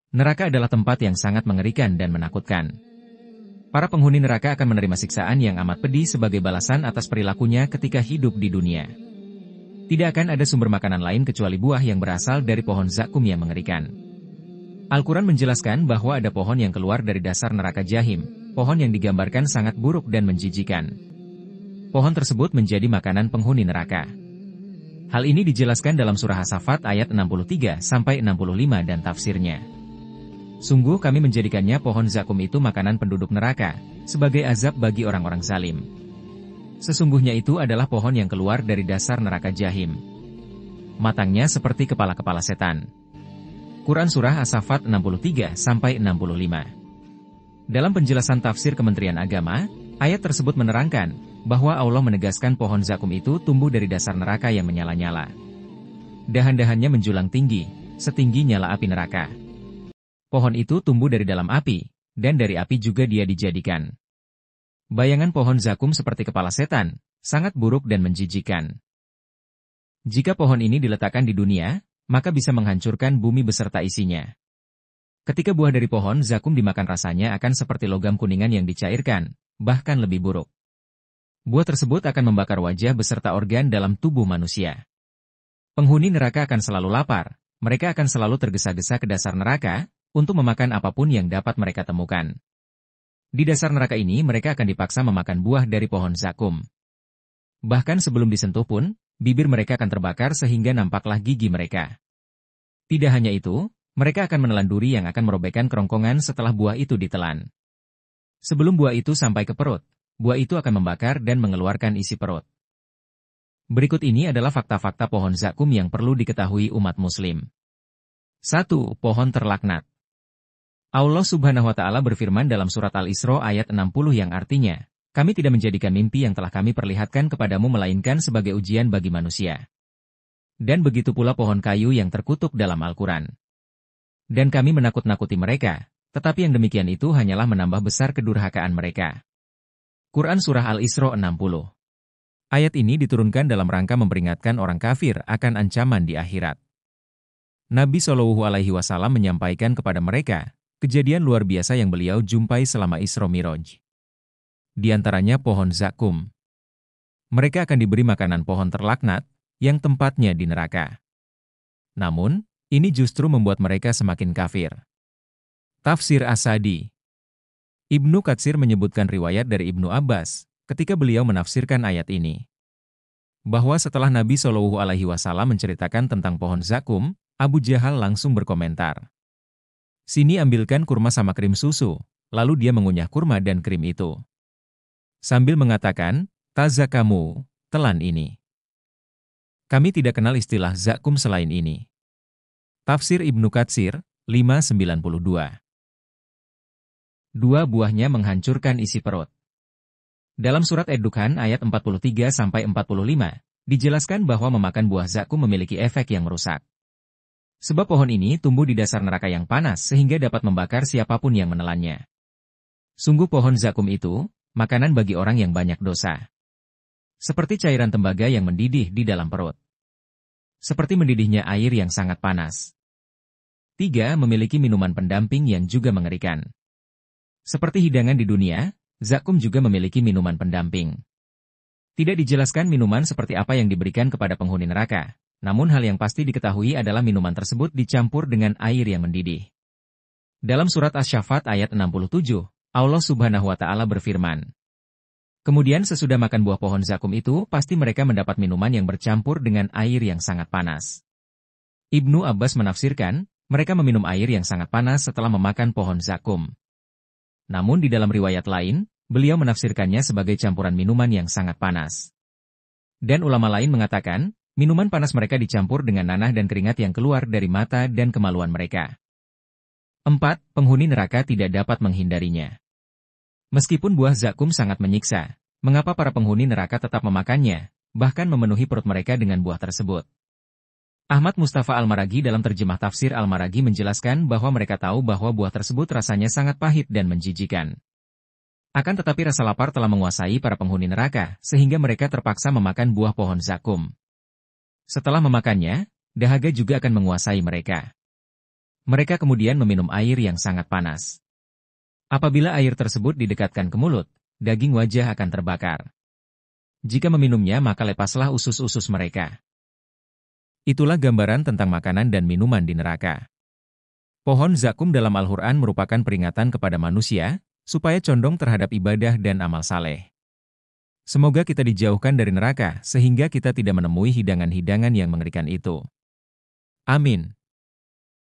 Neraka adalah tempat yang sangat mengerikan dan menakutkan. Para penghuni neraka akan menerima siksaan yang amat pedih sebagai balasan atas perilakunya ketika hidup di dunia. Tidak akan ada sumber makanan lain kecuali buah yang berasal dari pohon zakum yang mengerikan. Al-Quran menjelaskan bahwa ada pohon yang keluar dari dasar neraka Jahim, pohon yang digambarkan sangat buruk dan menjijikan. Pohon tersebut menjadi makanan penghuni neraka. Hal ini dijelaskan dalam surah As-Saffat ayat 63-65 dan tafsirnya. Sungguh kami menjadikannya pohon zakum itu makanan penduduk neraka, sebagai azab bagi orang-orang zalim. Sesungguhnya itu adalah pohon yang keluar dari dasar neraka Jahim. Matangnya seperti kepala-kepala setan. Quran Surah As-Saffat 63-65. Dalam penjelasan tafsir Kementerian Agama, ayat tersebut menerangkan bahwa Allah menegaskan pohon zakum itu tumbuh dari dasar neraka yang menyala-nyala. Dahan-dahannya menjulang tinggi, setinggi nyala api neraka. Pohon itu tumbuh dari dalam api, dan dari api juga dia dijadikan. Bayangan pohon zakum seperti kepala setan, sangat buruk dan menjijikan. Jika pohon ini diletakkan di dunia, maka bisa menghancurkan bumi beserta isinya. Ketika buah dari pohon zakum dimakan rasanya akan seperti logam kuningan yang dicairkan, bahkan lebih buruk. Buah tersebut akan membakar wajah beserta organ dalam tubuh manusia. Penghuni neraka akan selalu lapar, mereka akan selalu tergesa-gesa ke dasar neraka, untuk memakan apapun yang dapat mereka temukan. Di dasar neraka ini mereka akan dipaksa memakan buah dari pohon zakum. Bahkan sebelum disentuh pun, bibir mereka akan terbakar sehingga nampaklah gigi mereka. Tidak hanya itu, mereka akan menelan duri yang akan merobekkan kerongkongan setelah buah itu ditelan. Sebelum buah itu sampai ke perut, buah itu akan membakar dan mengeluarkan isi perut. Berikut ini adalah fakta-fakta pohon zakum yang perlu diketahui umat muslim. 1. Pohon terlaknat. Allah Subhanahu wa Ta'ala berfirman dalam surat Al-Isra ayat 60 yang artinya, kami tidak menjadikan mimpi yang telah kami perlihatkan kepadamu melainkan sebagai ujian bagi manusia. Dan begitu pula pohon kayu yang terkutuk dalam Al-Quran. Dan kami menakut-nakuti mereka, tetapi yang demikian itu hanyalah menambah besar kedurhakaan mereka. Quran Surah Al-Isra 60. Ayat ini diturunkan dalam rangka memperingatkan orang kafir akan ancaman di akhirat. Nabi SAW menyampaikan kepada mereka, kejadian luar biasa yang beliau jumpai selama Isra Miraj. Di antaranya pohon zakum. Mereka akan diberi makanan pohon terlaknat, yang tempatnya di neraka. Namun, ini justru membuat mereka semakin kafir. Tafsir As-Sadi. Ibnu Katsir menyebutkan riwayat dari Ibnu Abbas, ketika beliau menafsirkan ayat ini. Bahwa setelah Nabi SAW menceritakan tentang pohon zakum, Abu Jahal langsung berkomentar. Sini ambilkan kurma sama krim susu, lalu dia mengunyah kurma dan krim itu. Sambil mengatakan, taza kamu, telan ini. Kami tidak kenal istilah zakum selain ini. Tafsir Ibnu Katsir, 592. Dua buahnya menghancurkan isi perut. Dalam surat Ad-Dukhan ayat 43-45, dijelaskan bahwa memakan buah zakum memiliki efek yang merusak. Sebab pohon ini tumbuh di dasar neraka yang panas sehingga dapat membakar siapapun yang menelannya. Sungguh pohon zakum itu, makanan bagi orang yang banyak dosa. Seperti cairan tembaga yang mendidih di dalam perut. Seperti mendidihnya air yang sangat panas. 3. Memiliki minuman pendamping yang juga mengerikan. Seperti hidangan di dunia, zakum juga memiliki minuman pendamping. Tidak dijelaskan minuman seperti apa yang diberikan kepada penghuni neraka. Namun hal yang pasti diketahui adalah minuman tersebut dicampur dengan air yang mendidih. Dalam surat Asy-Syaffat ayat 67, Allah Subhanahu wa Ta'ala berfirman. Kemudian sesudah makan buah pohon zakum itu, pasti mereka mendapat minuman yang bercampur dengan air yang sangat panas. Ibnu Abbas menafsirkan, mereka meminum air yang sangat panas setelah memakan pohon zakum. Namun di dalam riwayat lain, beliau menafsirkannya sebagai campuran minuman yang sangat panas. Dan ulama lain mengatakan, minuman panas mereka dicampur dengan nanah dan keringat yang keluar dari mata dan kemaluan mereka. 4. Penghuni neraka tidak dapat menghindarinya. Meskipun buah zakum sangat menyiksa, mengapa para penghuni neraka tetap memakannya, bahkan memenuhi perut mereka dengan buah tersebut? Ahmad Mustafa Al-Maraghi dalam terjemah tafsir Al-Maraghi menjelaskan bahwa mereka tahu bahwa buah tersebut rasanya sangat pahit dan menjijikan. Akan tetapi rasa lapar telah menguasai para penghuni neraka, sehingga mereka terpaksa memakan buah pohon zakum. Setelah memakannya, dahaga juga akan menguasai mereka. Mereka kemudian meminum air yang sangat panas. Apabila air tersebut didekatkan ke mulut, daging wajah akan terbakar. Jika meminumnya maka lepaslah usus-usus mereka. Itulah gambaran tentang makanan dan minuman di neraka. Pohon zakum dalam Al-Quran merupakan peringatan kepada manusia, supaya condong terhadap ibadah dan amal saleh. Semoga kita dijauhkan dari neraka, sehingga kita tidak menemui hidangan-hidangan yang mengerikan itu. Amin.